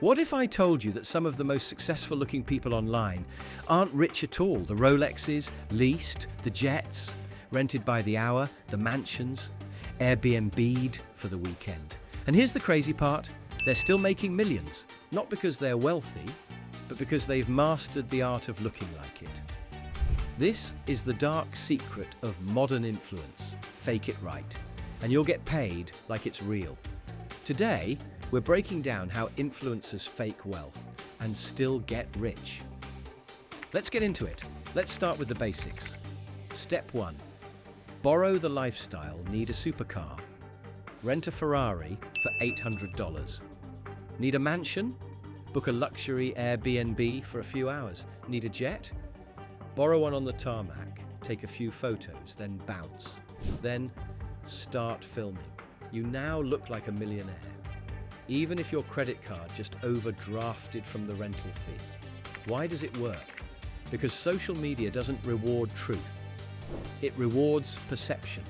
What if I told you that some of the most successful looking people online aren't rich at all? The Rolexes, leased, the jets, rented by the hour, the mansions, Airbnb'd for the weekend. And here's the crazy part, they're still making millions, not because they're wealthy, but because they've mastered the art of looking like it. This is the dark secret of modern influence. Fake it right, and you'll get paid like it's real. Today, we're breaking down how influencers fake wealth and still get rich. Let's get into it. Let's start with the basics. Step 1. Borrow the lifestyle, need a supercar. Rent a Ferrari for $800. Need a mansion? Book a luxury Airbnb for a few hours. Need a jet? Borrow one on the tarmac, take a few photos, then bounce. Then start filming. You now look like a millionaire, even if your credit card just overdrafted from the rental fee. Why does it work? Because social media doesn't reward truth. It rewards perception.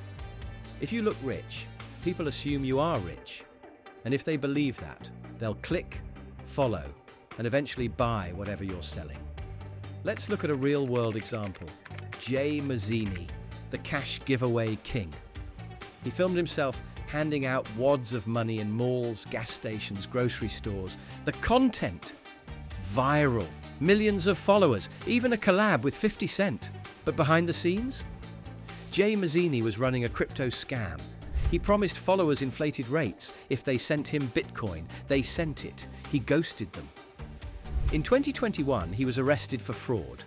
If you look rich, people assume you are rich. And if they believe that, they'll click, follow, and eventually buy whatever you're selling. Let's look at a real-world example. Jay Mazzini, the cash giveaway king. He filmed himself handing out wads of money in malls, gas stations, grocery stores. The content, viral, millions of followers, even a collab with 50 Cent. But behind the scenes? Jay Mazzini was running a crypto scam. He promised followers inflated rates if they sent him Bitcoin. They sent it. He ghosted them. In 2021, he was arrested for fraud.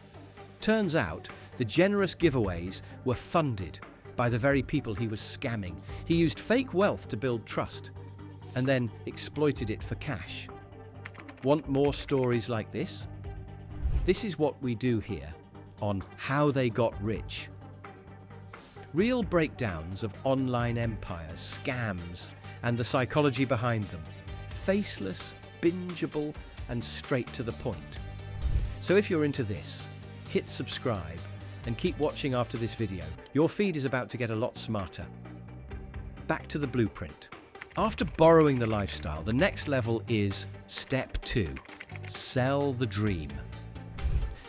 Turns out, the generous giveaways were funded by the very people he was scamming. He used fake wealth to build trust and then exploited it for cash. Want more stories like this? This is what we do here on How They Got Rich. Real breakdowns of online empires, scams, and the psychology behind them. Faceless, bingeable, and straight to the point. So if you're into this, hit subscribe and keep watching after this video. Your feed is about to get a lot smarter. Back to the blueprint. After borrowing the lifestyle, the next level is step 2. Sell the dream.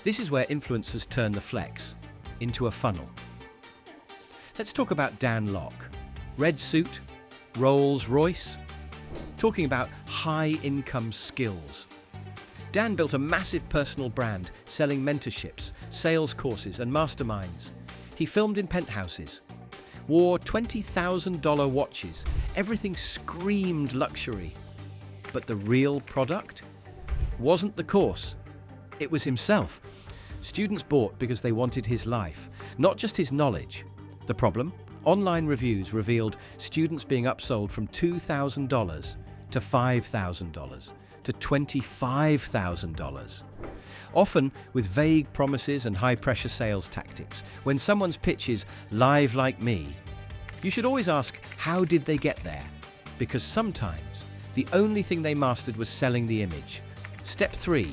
This is where influencers turn the flex into a funnel. Let's talk about Dan Lok. Red suit, Rolls Royce. Talking about high-income skills. Dan built a massive personal brand, selling mentorships, sales courses, and masterminds. He filmed in penthouses, wore $20,000 watches. Everything screamed luxury. But the real product wasn't the course. It was himself. Students bought because they wanted his life, not just his knowledge. The problem? Online reviews revealed students being upsold from $2,000 to $5,000 to $25,000. Often with vague promises and high-pressure sales tactics. When someone's pitch is "live like me," you should always ask, how did they get there? Because sometimes the only thing they mastered was selling the image. Step 3.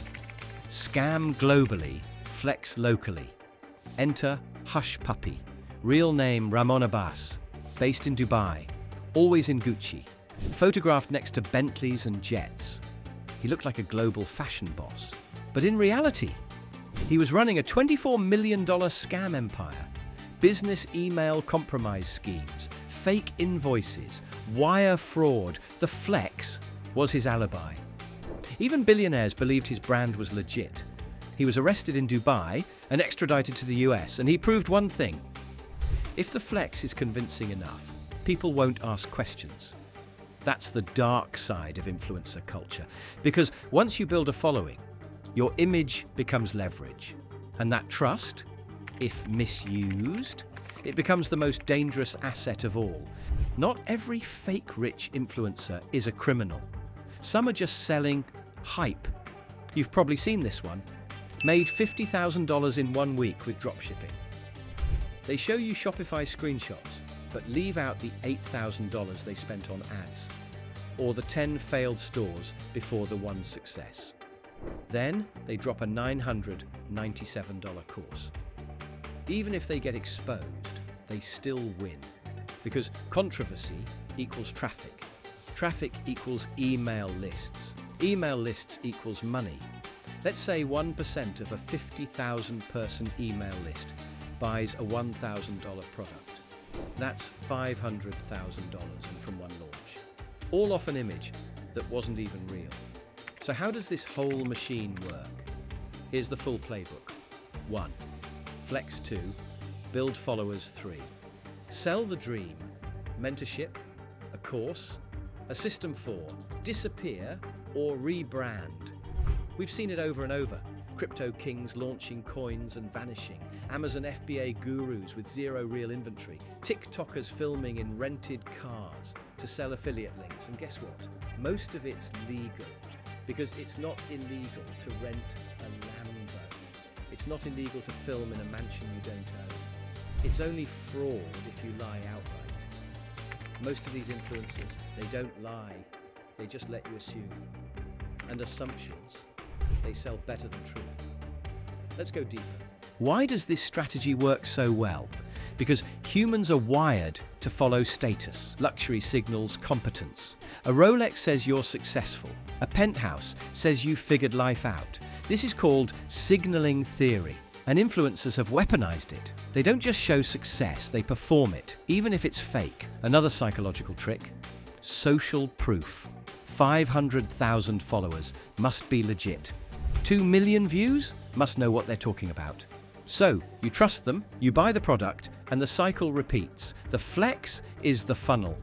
Scam globally, flex locally. Enter Hush Puppy. Real name Ramon Abbas, based in Dubai, always in Gucci. Photographed next to Bentleys and jets. He looked like a global fashion boss. But in reality, he was running a $24 million scam empire. Business email compromise schemes, fake invoices, wire fraud. The flex was his alibi. Even billionaires believed his brand was legit. He was arrested in Dubai and extradited to the US, and he proved one thing. If the flex is convincing enough, people won't ask questions. That's the dark side of influencer culture. Because once you build a following, your image becomes leverage. And that trust, if misused, it becomes the most dangerous asset of all. Not every fake rich influencer is a criminal. Some are just selling hype. You've probably seen this one. Made $50,000 in 1 week with dropshipping. They show you Shopify screenshots, but leave out the $8,000 they spent on ads, or the 10 failed stores before the one success. Then they drop a $997 course. Even if they get exposed, they still win, because controversy equals traffic. Traffic equals email lists. Email lists equals money. Let's say 1% of a 50,000 person email list buys a $1,000 product. That's $500,000 and from one launch. All off an image that wasn't even real. So how does this whole machine work? Here's the full playbook. 1. Flex 2. Build followers 3. Sell the dream. Mentorship, a course, a system 4. Disappear or rebrand. We've seen it over and over. Crypto kings launching coins and vanishing. Amazon FBA gurus with zero real inventory. TikTokers filming in rented cars to sell affiliate links. And guess what? Most of it's legal, because it's not illegal to rent a Lambo. It's not illegal to film in a mansion you don't own. It's only fraud if you lie outright. Most of these influencers, they don't lie. They just let you assume. And assumptions, they sell better than truth. Let's go deeper. Why does this strategy work so well? Because humans are wired to follow status. Luxury signals competence. A Rolex says you're successful. A penthouse says you've figured life out. This is called signaling theory, and influencers have weaponized it. They don't just show success, they perform it, even if it's fake. Another psychological trick: social proof. 500,000 followers must be legit. 2 million views must know what they're talking about. So, you trust them, you buy the product, and the cycle repeats. The flex is the funnel.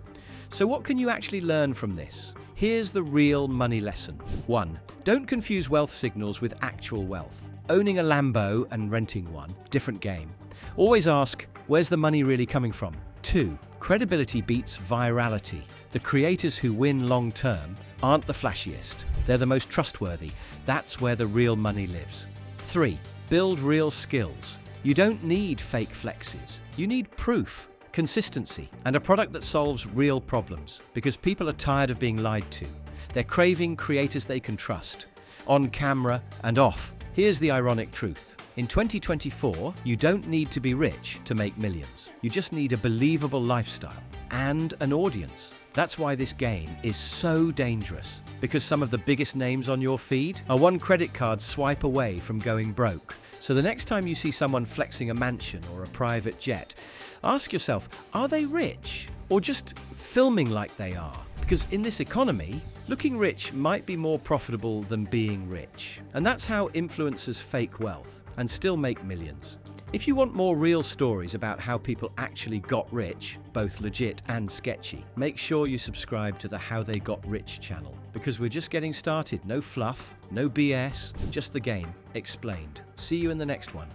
So what can you actually learn from this? Here's the real money lesson. 1. Don't confuse wealth signals with actual wealth. Owning a Lambo and renting one, different game. Always ask, where's the money really coming from? 2. Credibility beats virality. The creators who win long term aren't the flashiest. They're the most trustworthy. That's where the real money lives. 3. Build real skills. You don't need fake flexes. You need proof, consistency, and a product that solves real problems, because people are tired of being lied to. They're craving creators they can trust, on camera and off. Here's the ironic truth. In 2024, you don't need to be rich to make millions. You just need a believable lifestyle and an audience. That's why this game is so dangerous, because some of the biggest names on your feed are one credit card swipe away from going broke. So the next time you see someone flexing a mansion or a private jet, ask yourself, are they rich or just filming like they are? Because in this economy, looking rich might be more profitable than being rich. And that's how influencers fake wealth and still make millions. If you want more real stories about how people actually got rich, both legit and sketchy, make sure you subscribe to the How They Got Rich channel, because we're just getting started. No fluff, no BS, just the game explained. See you in the next one.